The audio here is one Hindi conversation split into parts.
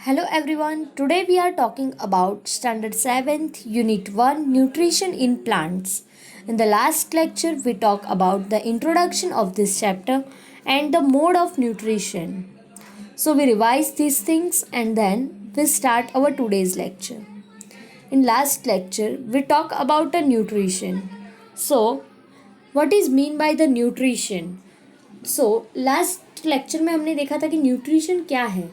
Hello everyone. Today we are talking about Standard 7th Unit 1 Nutrition in Plants. In the last lecture we talked about the introduction of this chapter and the mode of nutrition. So we revise these things and then we start our today's lecture. In last lecture we talk about the nutrition. So what is mean by the nutrition? Last lecture में हमने देखा था कि न्यूट्रिशन क्या है.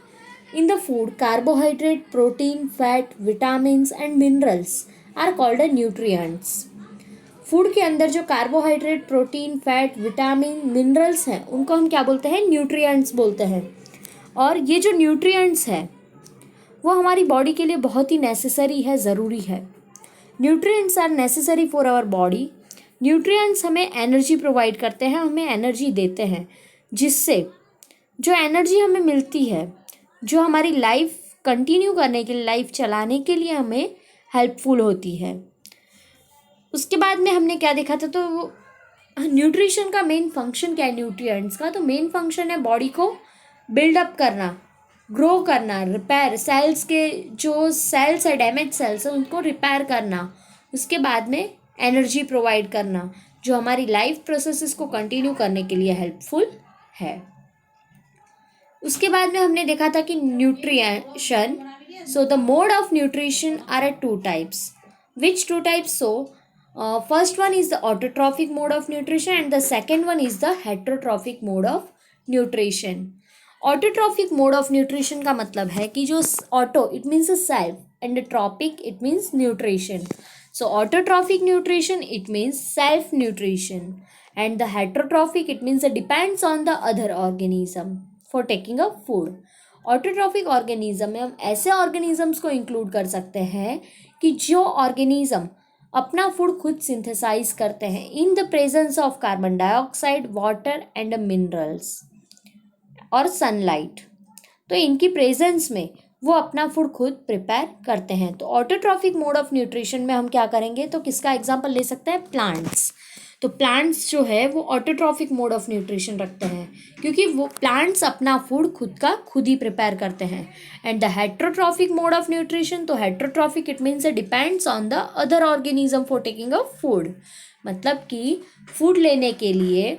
In the food carbohydrate, protein, fat, vitamins and minerals are called a nutrients. Food के अंदर जो carbohydrate, protein, fat, vitamin, minerals हैं उनको हम क्या बोलते हैं? न्यूट्रिएंट्स बोलते हैं. और ये जो न्यूट्रिएंट्स है वो हमारी बॉडी के लिए बहुत ही नेसेसरी है, ज़रूरी है. Nutrients are necessary for our body. Nutrients हमें एनर्जी प्रोवाइड करते हैं, हमें एनर्जी देते हैं, जिससे जो एनर्जी हमें मिलती है, जो हमारी लाइफ कंटिन्यू करने के लिए, लाइफ चलाने के लिए हमें हेल्पफुल होती है. उसके बाद में हमने क्या देखा था? तो न्यूट्रिशन का मेन फंक्शन क्या है? न्यूट्रिएंट्स का तो मेन फंक्शन है बॉडी को बिल्डअप करना, ग्रो करना, रिपेयर, सेल्स के जो सेल्स है, डैमेज सेल्स है, उनको रिपेयर करना. उसके बाद में एनर्जी प्रोवाइड करना, जो हमारी लाइफ प्रोसेसेस को कंटिन्यू करने के लिए हेल्पफुल है. उसके बाद में हमने देखा था कि nutrition. So the mode of nutrition are at two types. Which two types? First one is the autotrophic mode of nutrition and the second one is the heterotrophic mode of nutrition. Autotrophic mode of nutrition का मतलब है कि जो auto it means self and trophic it means nutrition. So autotrophic nutrition it means self nutrition, and the heterotrophic it means it depends on the other organism for taking up food. Autotrophic organism में हम ऐसे ऑर्गेनिजम्स को इंक्लूड कर सकते हैं कि जो ऑर्गेनिज्म अपना फूड खुद सिंथेसाइज करते हैं in the presence of carbon dioxide, water and minerals और सनलाइट. तो इनकी प्रेजेंस में वो अपना फूड खुद प्रिपेयर करते हैं. तो ऑटोट्रॉफिक मोड ऑफ न्यूट्रिशन में हम क्या करेंगे? तो किसका एग्जांपल ले सकते हैं? प्लांट्स. तो प्लांट्स जो है वो ऑटोट्रॉफिक मोड ऑफ न्यूट्रिशन रखते हैं, क्योंकि वो प्लांट्स अपना फूड खुद का खुद ही प्रिपेयर करते हैं. And the heterotrophic mode of nutrition, तो heterotrophic it means it depends on the other organism for taking a food. मतलब कि फूड लेने के लिए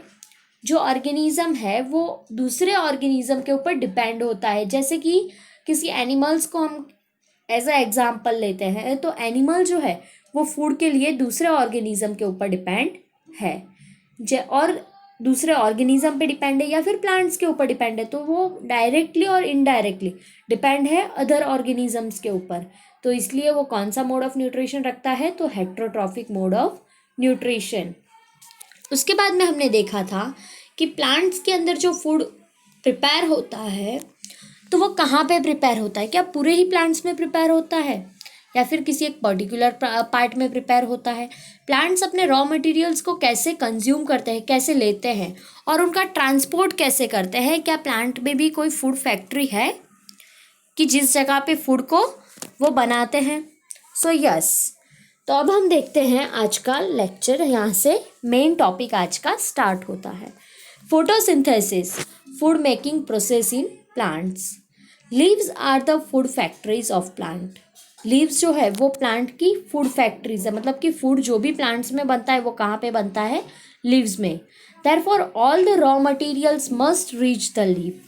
जो ऑर्गेनिज्म है वो दूसरे ऑर्गेनिज्म के ऊपर डिपेंड होता है. जैसे कि किसी एनिमल्स को हम एज अ एग्जाम्पल लेते हैं, तो एनिमल जो है वो फूड के लिए दूसरे ऑर्गेनिज्म के ऊपर डिपेंड है, और दूसरे ऑर्गेनिज्म पे डिपेंड है या फिर प्लांट्स के ऊपर डिपेंड है, तो वो डायरेक्टली और इनडायरेक्टली डिपेंड है अदर ऑर्गेनिजम्स के ऊपर. तो इसलिए वो कौन सा मोड ऑफ न्यूट्रिशन रखता है? तो हेटरोट्रॉफिक मोड ऑफ न्यूट्रिशन. उसके बाद में हमने देखा था कि प्लांट्स के अंदर जो फूड प्रिपेयर होता है तो वो कहाँ पे प्रिपेयर होता है? क्या पूरे ही प्लांट्स में प्रिपेयर होता है या फिर किसी एक पर्टिकुलर पार्ट में प्रिपेयर होता है? प्लांट्स अपने रॉ मटेरियल्स को कैसे कंज्यूम करते हैं, कैसे लेते हैं और उनका ट्रांसपोर्ट कैसे करते हैं? क्या प्लांट में भी कोई फूड फैक्ट्री है कि जिस जगह पे फूड को वो बनाते हैं? So yes. तो अब हम देखते हैं आज का लेक्चर. यहाँ से मेन टॉपिक आज का स्टार्ट होता है. Photosynthesis, food making process in plants. Leaves are the food factories of plant. Leaves जो है वो प्लांट की फूड फैक्ट्रीज है, मतलब कि फूड जो भी प्लांट्स में बनता है वो कहाँ पे बनता है? लीव्स में. Therefore all the raw materials must reach the leave.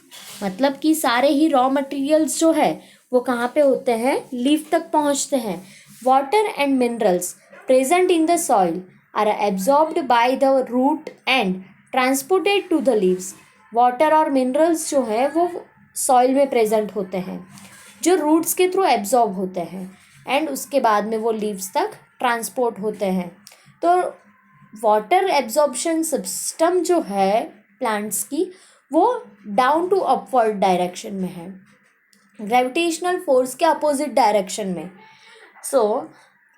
मतलब कि सारे ही रॉ मटेरियल्स जो है वो कहाँ पे होते हैं? लीव तक पहुँचते हैं. Water and minerals present in the soil are absorbed by the root and transported to the leaves. Water और मिनरल्स जो है वो सॉइल में प्रेजेंट होते हैं, जो रूट्स के थ्रू एब्जॉर्ब होते हैं एंड उसके बाद में वो लीव्स तक ट्रांसपोर्ट होते हैं. तो वाटर एब्जॉर्प्शन सिस्टम जो है प्लांट्स की वो डाउन टू अपवर्ड डायरेक्शन में है, ग्रेविटेशनल फोर्स के अपोजिट डायरेक्शन में.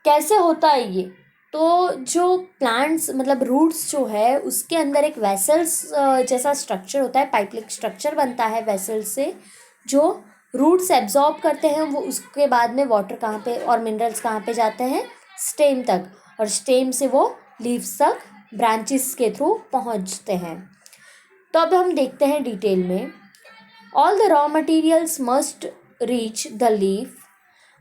कैसे होता है ये? तो जो प्लांट्स मतलब रूट्स जो है उसके अंदर एक वेसल्स जैसा स्ट्रक्चर होता है, पाइपलाइन स्ट्रक्चर बनता है वेसल्स से, जो रूट्स एब्जॉर्ब करते हैं. वो उसके बाद में वाटर कहाँ पे और मिनरल्स कहाँ पे जाते हैं? स्टेम तक, और स्टेम से वो लीव्स तक ब्रांचेस के थ्रू पहुँचते हैं. तो अब हम देखते हैं डिटेल में. All the raw materials must reach the leaf,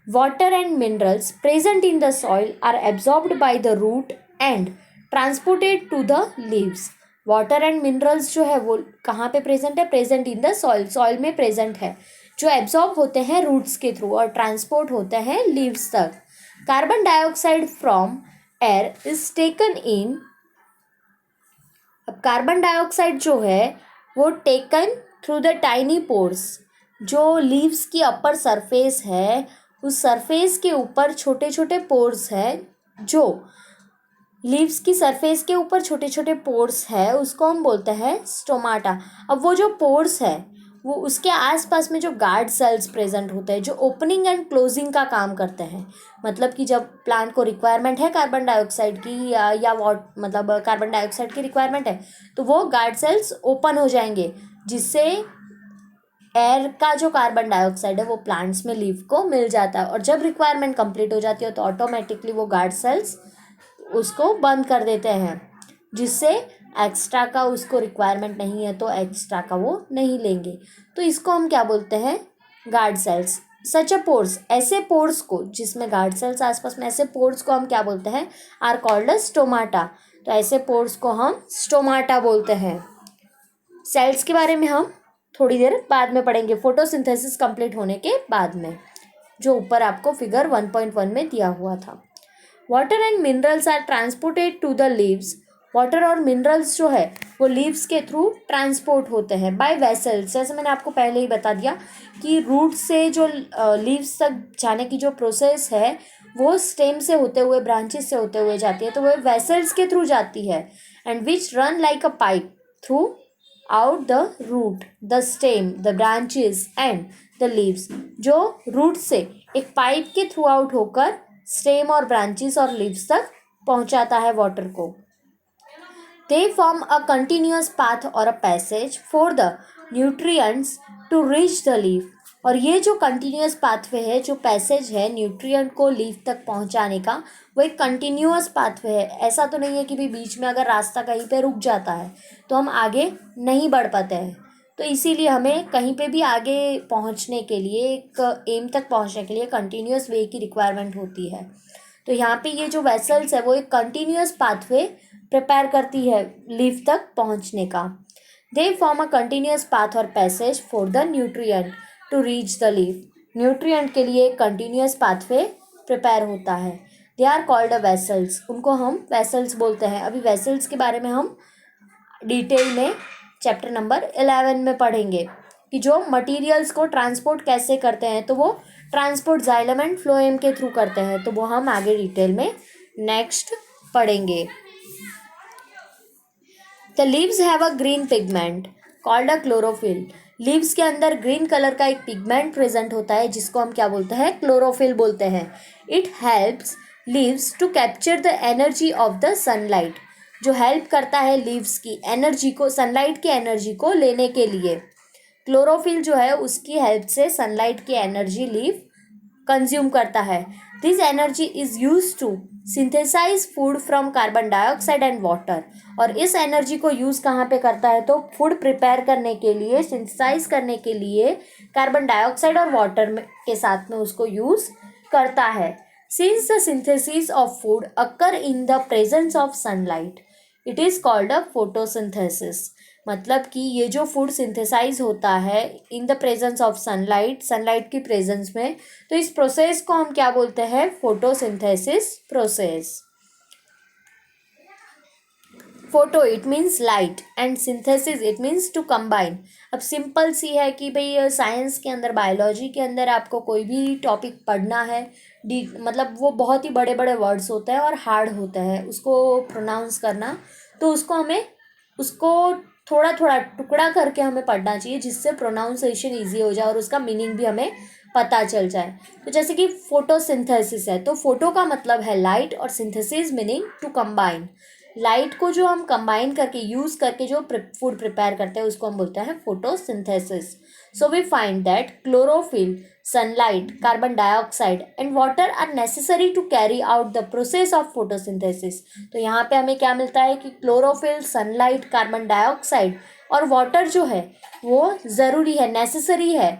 water and minerals present in the soil are absorbed by the root and transported to the leaves. Water and minerals जो है वो कहाँ पे प्रेजेंट है? Present in the soil, soil में प्रेजेंट है, जो एब्जॉर्ब होते हैं रूट्स के थ्रू और ट्रांसपोर्ट होते हैं लीव्स तक. Carbon dioxide from air is taken in. अब कार्बन डाइऑक्साइड जो है वो taken through the tiny pores. जो लीव्स की अपर सरफेस है उस सरफेस के ऊपर छोटे छोटे पोर्स है. जो लीव्स की सरफेस के ऊपर छोटे छोटे पोर्स है उसको हम बोलते हैं स्टोमाटा. अब वो जो पोर्स है वो उसके आसपास में जो गार्ड सेल्स प्रेजेंट होते हैं जो ओपनिंग एंड क्लोजिंग का काम करते हैं. मतलब कि जब प्लांट को रिक्वायरमेंट है कार्बन डाइऑक्साइड की या मतलब कार्बन डाइऑक्साइड की रिक्वायरमेंट है तो वो गार्ड सेल्स ओपन हो जाएंगे, जिससे एयर का जो कार्बन डाइऑक्साइड है वो प्लांट्स में लीफ को मिल जाता है. और जब रिक्वायरमेंट कंप्लीट हो जाती है तो ऑटोमेटिकली वो गार्ड सेल्स उसको बंद कर देते हैं, जिससे एक्स्ट्रा का उसको रिक्वायरमेंट नहीं है तो एक्स्ट्रा का वो नहीं लेंगे. तो इसको हम क्या बोलते हैं? Guard cells. Such a pores, ऐसे पोर्स को जिसमें गार्ड सेल्स आसपास में, ऐसे पोर्स को हम क्या बोलते हैं? Are called stomata. तो ऐसे पोर्स को हम स्टोमाटा बोलते हैं. सेल्स के बारे में हम थोड़ी देर बाद में पढ़ेंगे, फोटोसिंथेसिस कंप्लीट होने के बाद में, जो ऊपर आपको फिगर 1.1 में दिया हुआ था. Water and minerals are transported to the leaves. Water और मिनरल्स जो है वो लीव्स के थ्रू ट्रांसपोर्ट होते हैं बाय वेसल्स. जैसे मैंने आपको पहले ही बता दिया कि रूट से जो लीव्स तक जाने की जो प्रोसेस है वो स्टेम से होते हुए, ब्रांचेस से होते हुए जाती है, तो वो वेसल्स के थ्रू जाती है. And which run like a pipe throughout the root, the stem, the branches and the leaves. जो रूट से एक पाइप के थ्रू आउट होकर स्टेम और ब्रांचेस और लीव्स तक पहुंचाता है वाटर को. They form a continuous path or a passage for the nutrients to reach the leaf. और ये जो कंटिन्यूस पाथवे है, जो पैसेज है न्यूट्रिएंट को लीफ तक पहुंचाने का, वो एक कंटिन्यूस पाथवे है. ऐसा तो नहीं है कि भी बीच में अगर रास्ता कहीं पे रुक जाता है तो हम आगे नहीं बढ़ पाते हैं. तो इसीलिए हमें कहीं पे भी आगे पहुंचने के लिए, एक एम तक पहुंचने के लिए कंटिन्यूस वे की रिक्वायरमेंट होती है. तो यहाँ पे ये जो वेसल्स है वो एक कंटिन्यूस पाथवे प्रिपेयर करती है लीफ तक पहुँचने का. They form a continuous path और passage for the nutrient to reach the leaf. Nutrient के लिए एक कंटिन्यूस पाथवे प्रिपेयर होता है. They are called a vessels. उनको हम वेसल्स बोलते हैं. अभी वेसल्स के बारे में हम डिटेल में चैप्टर नंबर 11 में पढ़ेंगे कि जो मटेरियल्स को ट्रांसपोर्ट कैसे करते हैं. तो वो ट्रांसपोर्ट जाइलम एंड फ्लोएम के थ्रू करते हैं. तो वो हम आगे डिटेल में नेक्स्ट पढ़ेंगे. The leaves have a green pigment called a chlorophyll. Leaves के अंदर ग्रीन कलर का एक पिगमेंट प्रेजेंट होता है जिसको हम क्या बोलते हैं? क्लोरोफिल बोलते हैं. It helps leaves to capture the energy of the sunlight. जो हेल्प करता है लीव्स की एनर्जी को, सनलाइट की एनर्जी को लेने के लिए. क्लोरोफिल जो है उसकी हेल्प से सनलाइट की एनर्जी लीफ कंज्यूम करता है. This energy is use to synthesize food from carbon dioxide and water. और इस एनर्जी को यूज़ कहाँ पे करता है? तो फूड प्रिपेयर करने के लिए, सिंथेसाइज करने के लिए कार्बन डाइऑक्साइड और वाटर के साथ में उसको यूज़ करता है. Since the synthesis of food occur in the presence of sunlight it is called a photosynthesis. मतलब कि ये जो फूड सिंथेसाइज होता है in the presence of sunlight, sunlight की प्रेजेंस में, तो इस प्रोसेस को हम क्या बोलते हैं? Photosynthesis process. Photo it means light and synthesis it means to combine. अब सिंपल सी है कि भाई साइंस के अंदर, बायोलॉजी के अंदर आपको कोई भी टॉपिक पढ़ना है, मतलब वो बहुत ही बड़े बड़े वर्ड्स होते हैं और हार्ड होता है उसको प्रोनाउंस करना. तो उसको थोड़ा थोड़ा टुकड़ा करके हमें पढ़ना चाहिए जिससे प्रोनाउंसिएशन ईजी हो जाए और उसका मीनिंग भी हमें पता चल जाए. तो जैसे कि फोटोसिंथेसिस है तो फोटो का मतलब है लाइट और synthesis meaning to combine. Light को जो हम कंबाइन करके, यूज़ करके जो फूड प्रिपेयर करते हैं उसको हम बोलते हैं photosynthesis. So we find that chlorophyll, sunlight, carbon dioxide and water are necessary to carry out the process of photosynthesis. तो यहाँ पे हमें क्या मिलता है कि क्लोरोफिल, सनलाइट, कार्बन डाइऑक्साइड और वाटर जो है वो ज़रूरी है, नेसेसरी है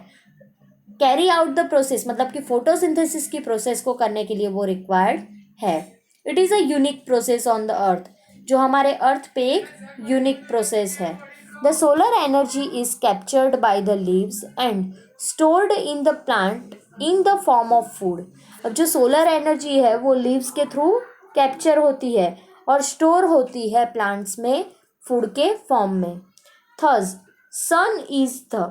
कैरी आउट द प्रोसेस, मतलब कि फोटोसिंथेसिस की प्रोसेस को करने के लिए वो रिक्वायर्ड है। It is a unique process on the earth, जो हमारे अर्थ पे एक यूनिक प्रोसेस है। The solar energy is captured by the leaves and stored in the plant in the form of food. अब जो सोलर एनर्जी है वो लीव्स के थ्रू कैप्चर होती है और स्टोर होती है प्लांट्स में फूड के फॉर्म में। Thus sun is the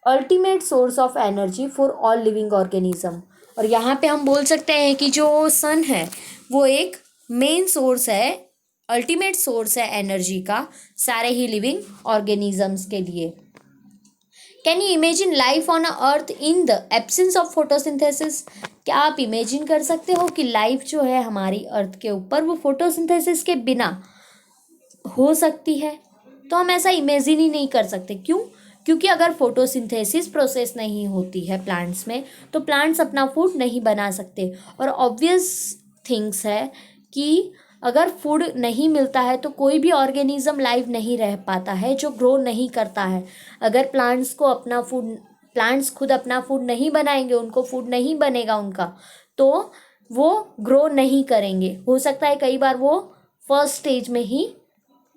ultimate source of energy for all living organism. और यहाँ पे हम बोल सकते हैं कि जो सन है वो एक मेन सोर्स है, अल्टीमेट सोर्स है एनर्जी का सारे ही लिविंग ऑर्गेनिजम्स के लिए। Can you imagine life on a earth in the absence of photosynthesis? क्या आप इमेजिन कर सकते हो कि लाइफ जो है हमारी अर्थ के ऊपर वो फोटोसिंथेसिस के बिना हो सकती है? तो हम ऐसा इमेजिन ही नहीं कर सकते। क्यों? क्योंकि अगर फोटोसिंथेसिस प्रोसेस नहीं होती है प्लांट्स में तो प्लांट्स अपना फूड नहीं बना सकते। और ऑब्वियस थिंग्स है कि अगर फूड नहीं मिलता है तो कोई भी ऑर्गेनिज्म लाइव नहीं रह पाता है जो ग्रो नहीं करता है। अगर प्लांट्स खुद अपना फूड नहीं बनाएंगे, उनको फूड नहीं बनेगा उनका, तो वो ग्रो नहीं करेंगे। हो सकता है कई बार वो फर्स्ट स्टेज में ही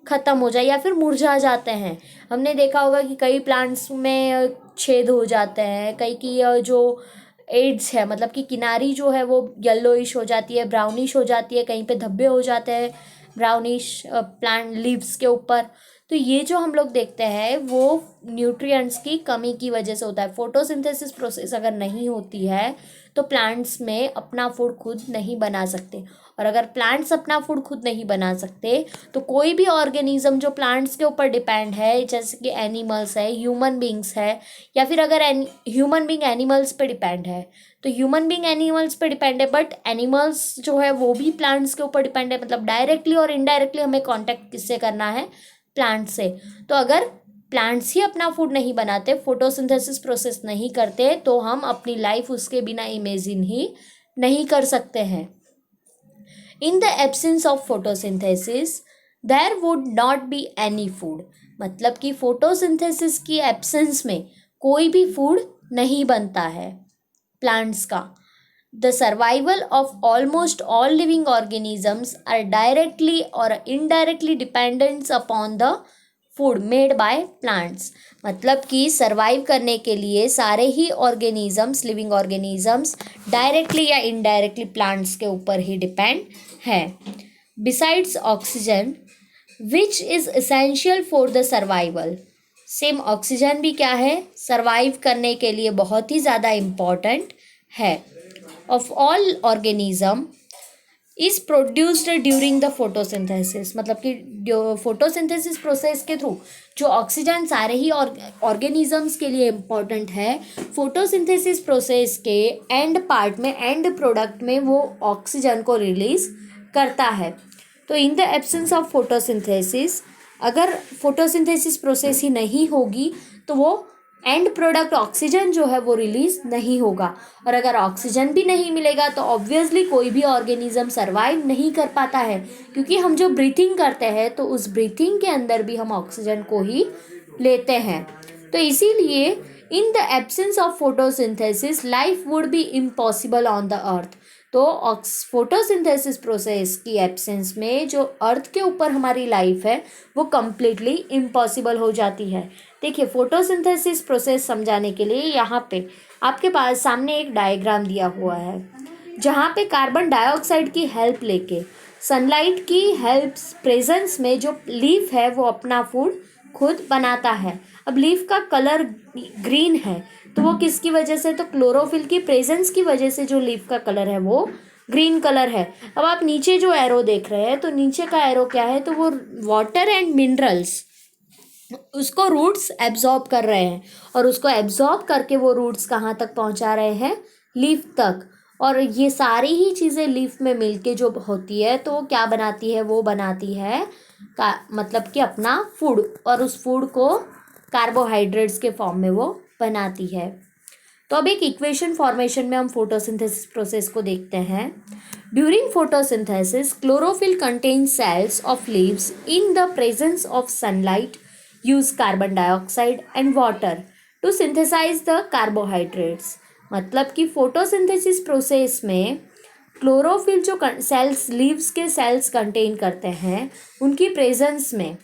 ख़त्म हो जाए या फिर मुरझा जाते हैं। हमने देखा होगा कि कई प्लांट्स में छेद हो जाते हैं, कई की जो एड्स है मतलब कि किनारी जो है वो येलोइश हो जाती है, ब्राउनिश हो जाती है, कहीं पे धब्बे हो जाते हैं ब्राउनिश प्लांट लीव्स के ऊपर। तो ये जो हम लोग देखते हैं वो न्यूट्रिएंट्स की कमी की वजह से होता है। फोटोसिंथेसिस प्रोसेस अगर नहीं होती है तो प्लांट्स में अपना फूड खुद नहीं बना सकते। और अगर प्लांट्स अपना फूड खुद नहीं बना सकते तो कोई भी ऑर्गेनिज्म जो प्लांट्स के ऊपर डिपेंड है, जैसे कि एनिमल्स है, ह्यूमन बींग्स है, या फिर अगर ह्यूमन बींग एनिमल्स पे डिपेंड है तो ह्यूमन बींग एनिमल्स पे डिपेंड है, बट एनिमल्स जो है वो भी प्लांट्स के ऊपर डिपेंड है। मतलब डायरेक्टली और इनडायरेक्टली हमें कांटेक्ट किससे करना है? प्लांट से। तो अगर प्लांट्स ही अपना फूड नहीं बनाते, फोटोसिंथेसिस प्रोसेस नहीं करते, तो हम अपनी लाइफ उसके बिना इमेजिन ही नहीं कर सकते हैं। In the absence of photosynthesis there would not be any food. मतलब कि फोटोसिंथेसिस की एब्सेंस में कोई भी फूड नहीं बनता है प्लांट्स का। The survival of almost all living organisms are directly और indirectly dependents upon the food made by plants. मतलब कि सर्वाइव करने के लिए सारे ही ऑर्गेनिजम्स, लिविंग ऑर्गेनिजम्स डायरेक्टली या इनडायरेक्टली प्लांट्स के ऊपर ही डिपेंड है। Besides oxygen which is essential for the survival. Same oxygen भी क्या है? सर्वाइव करने के लिए बहुत ही ज़्यादा इम्पॉर्टेंट है। Of all organism is produced during the photosynthesis. मतलब कि फोटोसिंथेसिस प्रोसेस के थ्रू जो ऑक्सीजन सारे ही ऑर्गेनिजम्स के लिए इम्पॉर्टेंट है, फोटोसिंथेसिस प्रोसेस के एंड पार्ट में, एंड प्रोडक्ट में वो ऑक्सीजन को रिलीज करता है। तो इन द एब्सेंस ऑफ फोटोसिंथेसिस, अगर फोटोसिंथेसिस प्रोसेस ही नहीं होगी तो वो एंड प्रोडक्ट ऑक्सीजन जो है वो रिलीज नहीं होगा। और अगर ऑक्सीजन भी नहीं मिलेगा तो ऑब्वियसली कोई भी ऑर्गेनिज्म सर्वाइव नहीं कर पाता है, क्योंकि हम जो ब्रीथिंग करते हैं तो उस ब्रीथिंग के अंदर भी हम ऑक्सीजन को ही लेते हैं। तो इसीलिए इन the absence of photosynthesis life would be impossible on the earth. तो फोटोसिंथेसिस प्रोसेस की एब्सेंस में जो अर्थ के ऊपर हमारी लाइफ है वो कम्प्लीटली इम्पॉसिबल हो जाती है। देखिए, फोटोसिंथेसिस प्रोसेस समझाने के लिए यहाँ पे आपके पास सामने एक डायग्राम दिया हुआ है, जहाँ पे कार्बन डाइऑक्साइड की हेल्प लेके सनलाइट की हेल्प प्रेजेंस में जो लीफ है वो अपना फूड खुद बनाता है। अब लीफ का कलर ग्रीन है तो वो किसकी वजह से? तो क्लोरोफिल की प्रेजेंस की वजह से जो लीफ का कलर है वो ग्रीन कलर है। अब आप नीचे जो एरो देख रहे हैं तो नीचे का एरो क्या है? तो वो वाटर एंड मिनरल्स, उसको रूट्स एब्जॉर्ब कर रहे हैं और उसको एब्जॉर्ब करके वो रूट्स कहाँ तक पहुँचा रहे हैं? लीफ तक। और ये सारी ही चीज़ें लीफ में मिलके जो होती है तो वो क्या बनाती है? वो बनाती है मतलब कि अपना फूड, और उस फूड को कार्बोहाइड्रेट्स के फॉर्म में वो बनाती है। तो अब एक इक्वेशन फॉर्मेशन में हम फोटोसिंथेसिस प्रोसेस को देखते हैं। During photosynthesis chlorophyll contains cells of leaves in the presence of sunlight use carbon dioxide and water to synthesize the carbohydrates. मतलब कि फोटोसिंथेसिस प्रोसेस में क्लोरोफिल जो सेल्स लीव्स के सेल्स कंटेन करते हैं, उनकी प्रेजेंस में,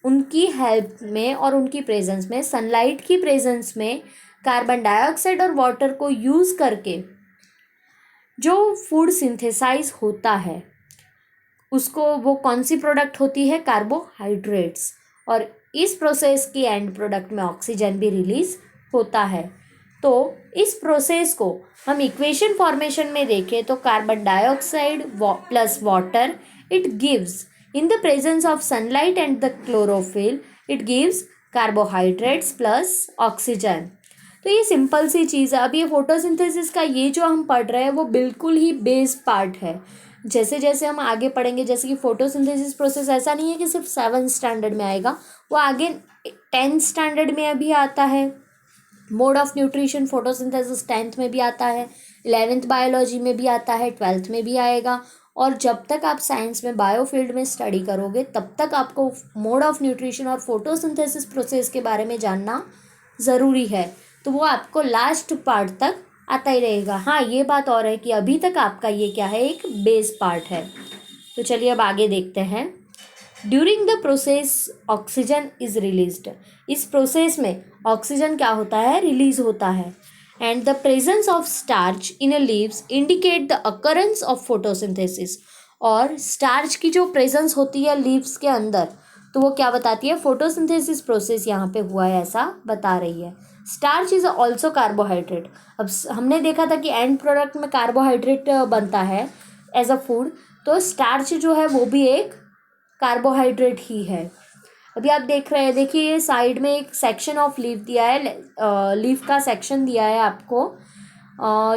उनकी हेल्प में और उनकी प्रेजेंस में, सनलाइट की प्रेजेंस में कार्बन डाइऑक्साइड और वाटर को यूज़ करके जो फूड सिंथेसाइज होता है, उसको वो कौन सी प्रोडक्ट होती है? कार्बोहाइड्रेट्स। और इस प्रोसेस की एंड प्रोडक्ट में ऑक्सीजन भी रिलीज होता है। तो इस प्रोसेस को हम इक्वेशन फॉर्मेशन में देखें तो carbon dioxide plus water, it gives in the presence of sunlight and the chlorophyll, it gives carbohydrates plus oxygen. तो ये सिंपल सी चीज़ है। अब ये फोटोसिंथेसिस का ये जो हम पढ़ रहे हैं वो बिल्कुल ही बेस पार्ट है। जैसे जैसे हम आगे पढ़ेंगे, जैसे कि फोटोसिंथेसिस प्रोसेस ऐसा नहीं है कि सिर्फ 7th स्टैंडर्ड में आएगा, वो आगे 10th स्टैंडर्ड में अभी आता है। Mode of nutrition photosynthesis 10th में भी आता है, 11th बायोलॉजी में भी आता है, 12th में भी आएगा। और जब तक आप साइंस में बायोफील्ड में स्टडी करोगे तब तक आपको मोड ऑफ न्यूट्रिशन और फोटोसिंथेसिस प्रोसेस के बारे में जानना ज़रूरी है। तो वो आपको लास्ट पार्ट तक आता ही रहेगा। हाँ, ये बात और है कि अभी तक आपका ये क्या है, एक बेस पार्ट है। तो चलिए अब आगे देखते हैं। During the process oxygen is released. इस प्रोसेस में ऑक्सीजन क्या होता है? रिलीज होता है। And the presence of starch in leaves indicate the occurrence of photosynthesis. और स्टार्च की जो प्रेजेंस होती है लीव्स के अंदर, तो वो क्या बताती है? फोटोसिंथेसिस प्रोसेस यहाँ पे हुआ है ऐसा बता रही है। Starch is also carbohydrate. अब हमने देखा था कि एंड प्रोडक्ट में कार्बोहाइड्रेट बनता है एज अ फूड, तो स्टार्च जो है वो भी एक कार्बोहाइड्रेट ही है। अभी आप देख रहे हैं, देखिए ये साइड में एक सेक्शन ऑफ लीफ दिया है, लीफ का सेक्शन दिया है आपको।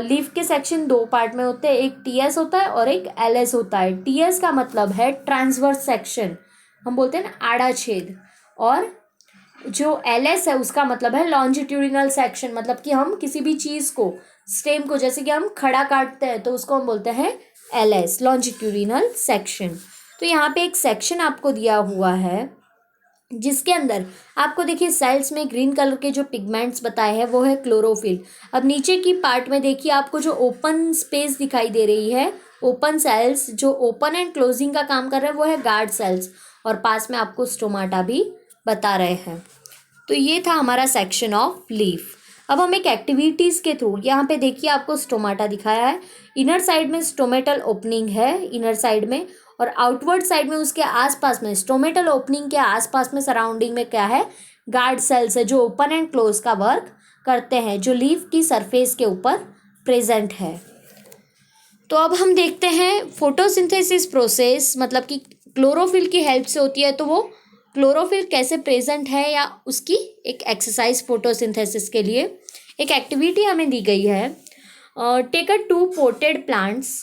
लीफ के सेक्शन दो पार्ट में होते हैं, एक टीएस होता है और एक एलएस होता है। टीएस का मतलब है ट्रांसवर्स सेक्शन, हम बोलते हैं ना आड़ा छेद, और जो एलएस है उसका मतलब है लॉन्जिट्यूडिनल सेक्शन, मतलब कि हम किसी भी चीज़ को, स्टेम को, जैसे कि हम खड़ा काटते हैं तो उसको हम बोलते हैं एलएस, लॉन्जिट्यूडिनल सेक्शन। तो यहाँ पे एक सेक्शन आपको दिया हुआ है जिसके अंदर आपको देखिए सेल्स में ग्रीन कलर के जो पिगमेंट्स बताए हैं वो है क्लोरोफिल। अब नीचे की पार्ट में देखिए आपको जो ओपन स्पेस दिखाई दे रही है, ओपन सेल्स जो ओपन एंड क्लोजिंग का काम कर रहे हैं वो है गार्ड सेल्स, और पास में आपको स्टोमाटा भी बता रहे हैं। तो ये था हमारा सेक्शन ऑफ लीफ। अब हम एक एक्टिविटीज़ के थ्रू, यहाँ पे देखिए आपको स्टोमाटा दिखाया है, इनर साइड में स्टोमेटल ओपनिंग है इनर साइड में, और आउटवर्ड साइड में उसके आसपास में, स्टोमेटल ओपनिंग के आसपास में सराउंडिंग में क्या है? गार्ड सेल्स है जो ओपन एंड क्लोज का वर्क करते हैं, जो लीफ की सरफेस के ऊपर प्रेजेंट है। तो अब हम देखते हैं फोटोसिंथेसिस प्रोसेस मतलब कि क्लोरोफिल की हेल्प से होती है, तो वो क्लोरोफिल कैसे प्रेजेंट है या उसकी एक एक्सरसाइज फोटोसिंथेसिस के लिए एक एक्टिविटी हमें दी गई है। Take a 2 potted plants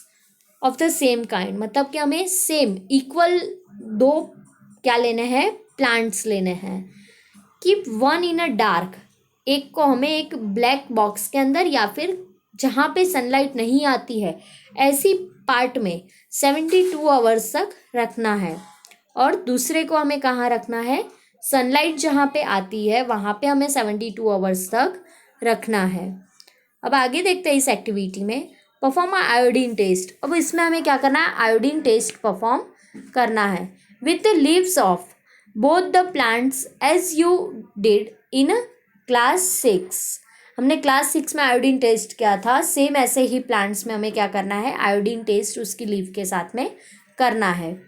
of the same kind, मतलब कि हमें सेम इक्वल 2 क्या लेने हैं? प्लांट्स लेने हैं। Keep one in a dark, एक को हमें एक ब्लैक बॉक्स के अंदर या फिर जहाँ पे सनलाइट नहीं आती है ऐसी पार्ट में 72 आवर्स तक रखना है, और दूसरे को हमें कहाँ रखना है? सनलाइट जहाँ पे आती है वहाँ पे हमें 72 आवर्स तक रखना है। अब आगे देखते हैं इस एक्टिविटी में। Perform iodine test. अब इसमें हमें क्या करना है? आयोडीन टेस्ट परफॉर्म करना है with the leaves of both the plants as you did in class 6। हमने क्लास 6 में आयोडीन टेस्ट किया था, सेम ऐसे ही प्लांट्स में हमें क्या करना है? आयोडीन टेस्ट उसकी लीव के साथ में करना है।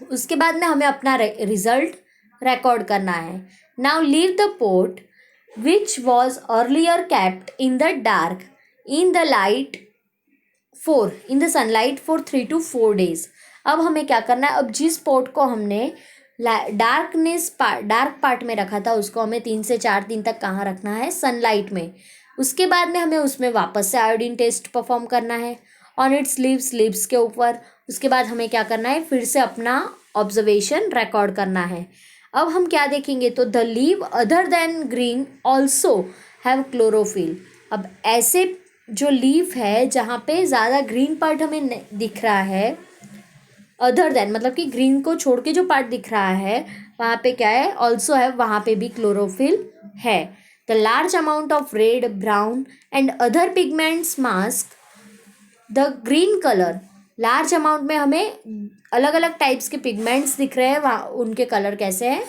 उसके बाद में हमें अपना रिजल्ट रिकॉर्ड करना है। Now leave the pot which was earlier kept in the dark in the sunlight for 3 to 4 days। अब हमें क्या करना है? अब जिस पोट को हमने डार्क पार्ट में रखा था उसको हमें 3 से 4 दिन तक कहाँ रखना है? सनलाइट में। उसके बाद में हमें उसमें वापस से आयोडीन टेस्ट परफॉर्म करना है ऑन इट्स लीव्स के ऊपर। उसके बाद हमें क्या करना है? फिर से अपना ऑब्जर्वेशन रिकॉर्ड करना है। अब हम क्या देखेंगे? तो the leave other than green also have chlorophyll. अब ऐसे जो लीफ है जहाँ पे ज़्यादा ग्रीन पार्ट हमें दिख रहा है, अदर देन मतलब कि ग्रीन को छोड़ के जो पार्ट दिख रहा है वहाँ पे क्या है? ऑल्सो है, वहाँ पे भी क्लोरोफिल है। The large amount of red, brown and other pigments mask the green color. Large amount में हमें अलग अलग टाइप्स के पिगमेंट्स दिख रहे हैं, वहाँ उनके कलर कैसे हैं,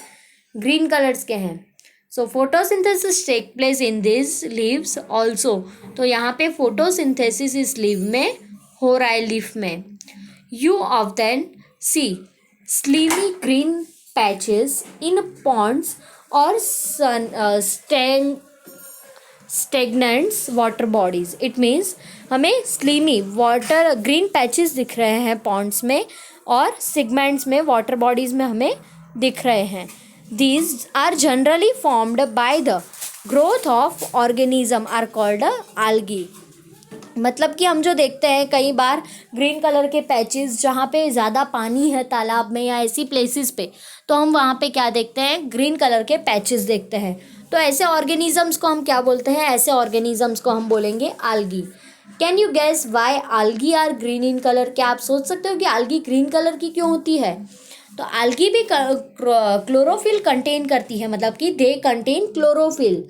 ग्रीन कलर्स के हैं. So photosynthesis take place in this leaves also. तो यहाँ पे फोटोसिंथेसिस इस लीव में हो रहा है, लीफ में. You often see slimy green patches in ponds और stagnants water bodies. It means हमें स्लीमी वाटर ग्रीन पैचेस दिख रहे हैं पॉन्ड्स में और सेगमेंट्स में, वाटर बॉडीज में हमें दिख रहे हैं. These are generally formed by the growth of organism are called algae. मतलब कि हम जो देखते हैं कई बार ग्रीन कलर के पैचेस जहाँ पे ज़्यादा पानी है तालाब में या ऐसी प्लेसेस पे, तो हम वहाँ पे क्या देखते हैं, ग्रीन कलर के पैचेस देखते हैं. तो ऐसे ऑर्गेनिजम्स को हम क्या बोलते हैं, ऐसे ऑर्गेनिजम्स को हम बोलेंगे algae. Can you guess why algae are green in colour. क्या आप सोच सकते हो कि algae ग्रीन कलर की क्यों होती है. तो algae भी क्लोरोफिल कंटेन करती है, मतलब कि they contain chlorophyll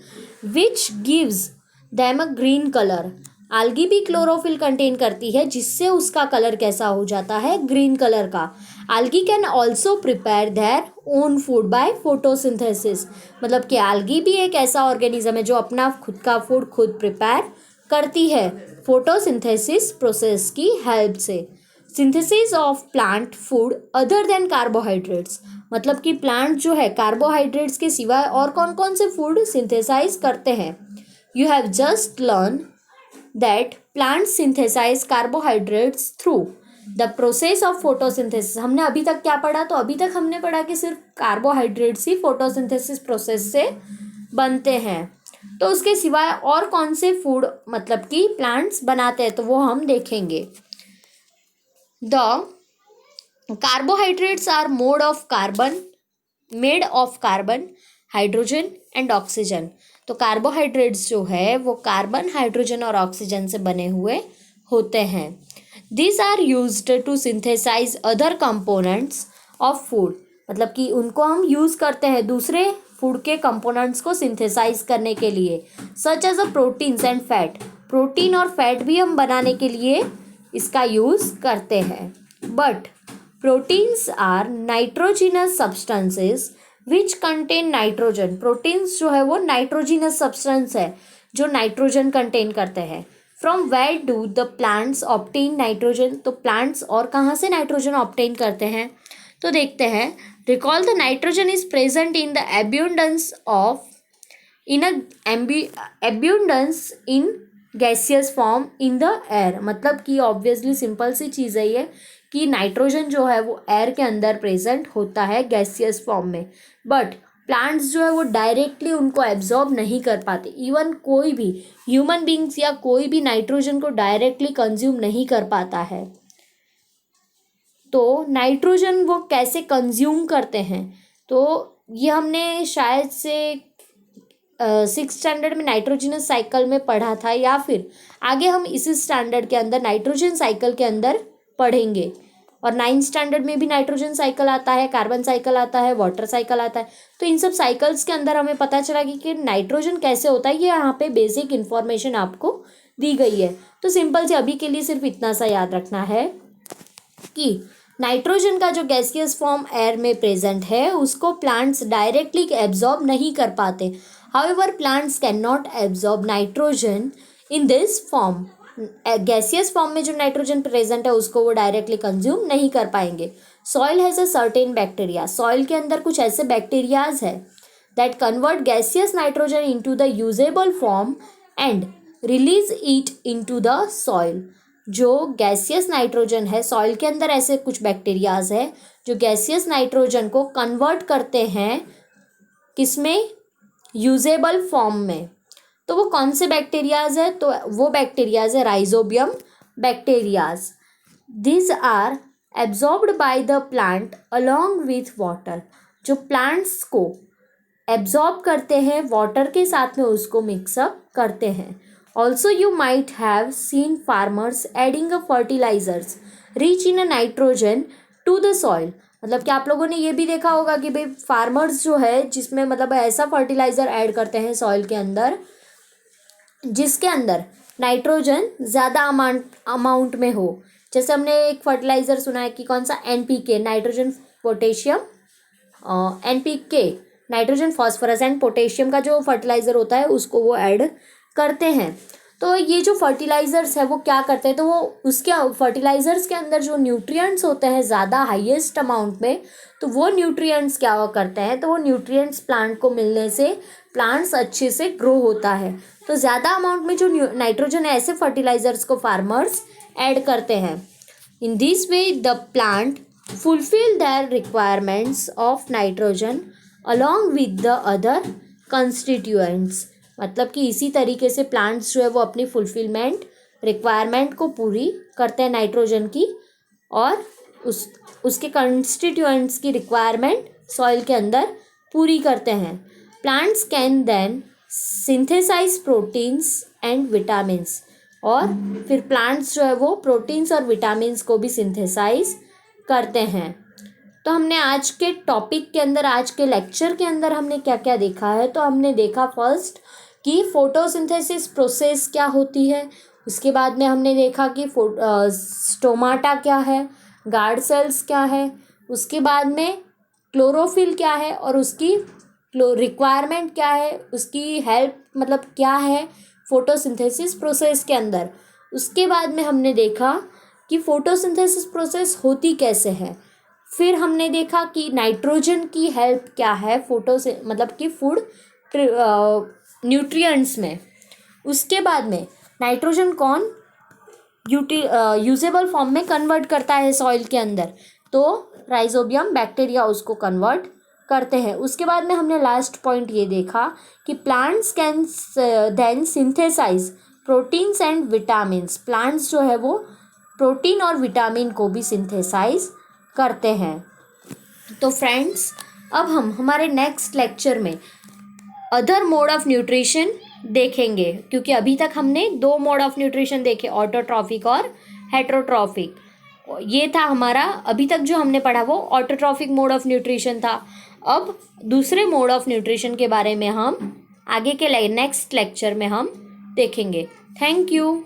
which gives them a green colour. Algae भी क्लोरोफिल कंटेन करती है जिससे उसका कलर कैसा हो जाता है, ग्रीन कलर का. Algae can also prepare their own food by photosynthesis. मतलब कि आल्गी भी एक ऐसा ऑर्गेनिज्म है जो अपना खुद का फूड खुद प्रिपेयर करती है फोटोसिंथेसिस प्रोसेस की हेल्प से. Synthesis of plant food other than carbohydrates. मतलब कि प्लांट जो है कार्बोहाइड्रेट्स के सिवाय और कौन कौन से फूड सिंथेसाइज करते हैं. You have just learn that plants synthesize carbohydrates through the process of photosynthesis. हमने अभी तक क्या पढ़ा, तो अभी तक हमने पढ़ा कि सिर्फ कार्बोहाइड्रेट्स ही फोटोसिंथेसिस प्रोसेस से बनते हैं. तो उसके सिवाय और कौन से फूड मतलब कि प्लांट्स बनाते हैं, तो वो हम देखेंगे. The carbohydrates are made of carbon, hydrogen and oxygen. तो कार्बोहाइड्रेट्स जो है वो कार्बन, हाइड्रोजन और ऑक्सीजन से बने हुए होते हैं. This are used to synthesize other components of food. मतलब कि उनको हम यूज़ करते हैं दूसरे फूड के कंपोनेंट्स को सिंथेसाइज करने के लिए, such as a proteins and fat. Protein और फैट भी हम बनाने के लिए इसका यूज़ करते हैं. But proteins are nitrogenous substances which contain nitrogen. Proteins जो है वो नाइट्रोजिनस सब्सटेंस है जो नाइट्रोजन कंटेन करते हैं. From where do the plants obtain nitrogen. तो प्लांट्स और कहाँ से नाइट्रोजन ऑब्टेन करते हैं, तो देखते हैं. Recall the nitrogen is present in the abundance in gaseous form in the air. मतलब कि ऑब्वियसली सिंपल सी चीज़ है ये कि नाइट्रोजन जो है वो एयर के अंदर प्रेजेंट होता है गैसियस फॉर्म में. बट प्लांट्स जो है वो डायरेक्टली उनको एब्जॉर्ब नहीं कर पाते. इवन कोई भी ह्यूमन बींग्स या कोई भी नाइट्रोजन को डायरेक्टली कंज्यूम नहीं कर पाता है. तो नाइट्रोजन वो कैसे कंज्यूम करते हैं, तो ये हमने शायद से 6th स्टैंडर्ड में नाइट्रोजनस साइकिल में पढ़ा था, या फिर आगे हम इसी स्टैंडर्ड के अंदर नाइट्रोजन साइकिल के अंदर पढ़ेंगे. और 9th स्टैंडर्ड में भी नाइट्रोजन साइकिल आता है, कार्बन साइकिल आता है, वाटर साइकिल आता है. तो इन सब साइकिल्स के अंदर हमें पता चला कि नाइट्रोजन कैसे होता है. ये यहाँ पे बेसिक इन्फॉर्मेशन आपको दी गई है. तो सिंपल से अभी के लिए सिर्फ इतना सा याद रखना है कि नाइट्रोजन का जो गैसियस फॉर्म एयर में प्रेजेंट है उसको प्लांट्स डायरेक्टली एब्जॉर्ब नहीं कर पाते. However plants can not absorb nitrogen in this form. Gaseous form में जो नाइट्रोजन प्रेजेंट है उसको वो डायरेक्टली कंज्यूम नहीं कर पाएंगे. Soil has a certain bacteria. Soil के अंदर कुछ ऐसे बैक्टीरियाज है that convert gaseous nitrogen into the usable form and release it into the soil. जो गैसियस नाइट्रोजन है, सॉइल के अंदर ऐसे कुछ बैक्टीरियाज है जो गैसियस नाइट्रोजन को कन्वर्ट करते हैं किसमें, यूजेबल फॉर्म में. तो वो कौन से बैक्टीरियाज है, तो वो बैक्टीरियाज है rhizobium bacterias. This are absorbed by the plant along with water. जो प्लांट्स को एब्जॉर्ब करते हैं वाटर के साथ में, उसको मिक्सअप करते हैं. Also you might have seen farmers adding a fertilizers rich in a nitrogen to the soil. मतलब कि आप लोगों ने ये भी देखा होगा कि भाई फार्मर्स जो है जिसमें मतलब ऐसा फर्टिलाइज़र ऐड करते हैं सॉइल के अंदर जिसके अंदर नाइट्रोजन ज़्यादा अमाउंट में हो। जैसे हमने एक फर्टिलाइज़र सुना है कि कौन सा, NPK, nitrogen potassium, NPK nitrogen phosphorus and potassium का जो फर्टिलाइज़र होता है उसको वो ऐड करते हैं। तो ये जो फर्टिलाइज़र्स है वो क्या करते हैं, तो वो उसके फर्टिलाइज़र्स के अंदर जो न्यूट्रिएंट्स होते हैं ज़्यादा हाईएस्ट अमाउंट में, तो वो न्यूट्रिएंट्स क्या करते हैं, तो वो न्यूट्रिएंट्स प्लांट को मिलने से प्लांट्स अच्छे से ग्रो होता है। तो ज़्यादा अमाउंट में जो नाइट्रोजन है ऐसे फर्टिलाइज़र्स को फार्मर्स ऐड करते हैं। In this way the plant fulfill their requirements of nitrogen along with the other constituents। मतलब कि इसी तरीके से प्लांट्स जो है वो अपनी फुलफिलमेंट रिक्वायरमेंट को पूरी करते हैं नाइट्रोजन की, और उसके कंस्टिट्यूएंट्स की रिक्वायरमेंट सॉइल के अंदर पूरी करते हैं। Plants can then synthesize proteins and vitamins, और फिर प्लांट्स जो है वो प्रोटीन्स और विटामिन्स को भी सिंथेसाइज करते हैं। तो हमने आज के टॉपिक के अंदर, आज के लेक्चर के अंदर हमने क्या क्या देखा है, तो हमने देखा फर्स्ट कि फोटोसिंथेसिस प्रोसेस क्या होती है, उसके बाद में हमने देखा कि स्टोमाटा क्या है, गार्ड सेल्स क्या है, उसके बाद में क्लोरोफिल क्या है और उसकी रिक्वायरमेंट क्या है, उसकी हेल्प मतलब क्या है फोटोसिंथेसिस प्रोसेस के अंदर। उसके बाद में हमने देखा कि फोटोसिंथेसिस प्रोसेस होती कैसे है। फिर हमने देखा कि नाइट्रोजन की हेल्प क्या है मतलब कि फूड न्यूट्रिएंट्स में। उसके बाद में नाइट्रोजन कौन यूजेबल फॉर्म में कन्वर्ट करता है सॉइल के अंदर, तो राइजोबियम बैक्टीरिया उसको कन्वर्ट करते हैं। उसके बाद में हमने लास्ट पॉइंट ये देखा कि plants can then synthesize proteins and vitamins. Plants जो है वो प्रोटीन और विटामिन को भी सिंथेसाइज करते हैं। तो फ्रेंड्स, अब हम हमारे नेक्स्ट लेक्चर में अदर मोड ऑफ न्यूट्रिशन देखेंगे, क्योंकि अभी तक हमने 2 मोड ऑफ न्यूट्रिशन देखे, ऑटोट्रॉफिक और हेटरोट्रॉफिक। ये था हमारा अभी तक जो हमने पढ़ा, वो ऑटोट्रॉफिक मोड ऑफ न्यूट्रिशन था। अब दूसरे मोड ऑफ न्यूट्रिशन के बारे में हम आगे के नेक्स्ट लेक्चर में हम देखेंगे। Thank you.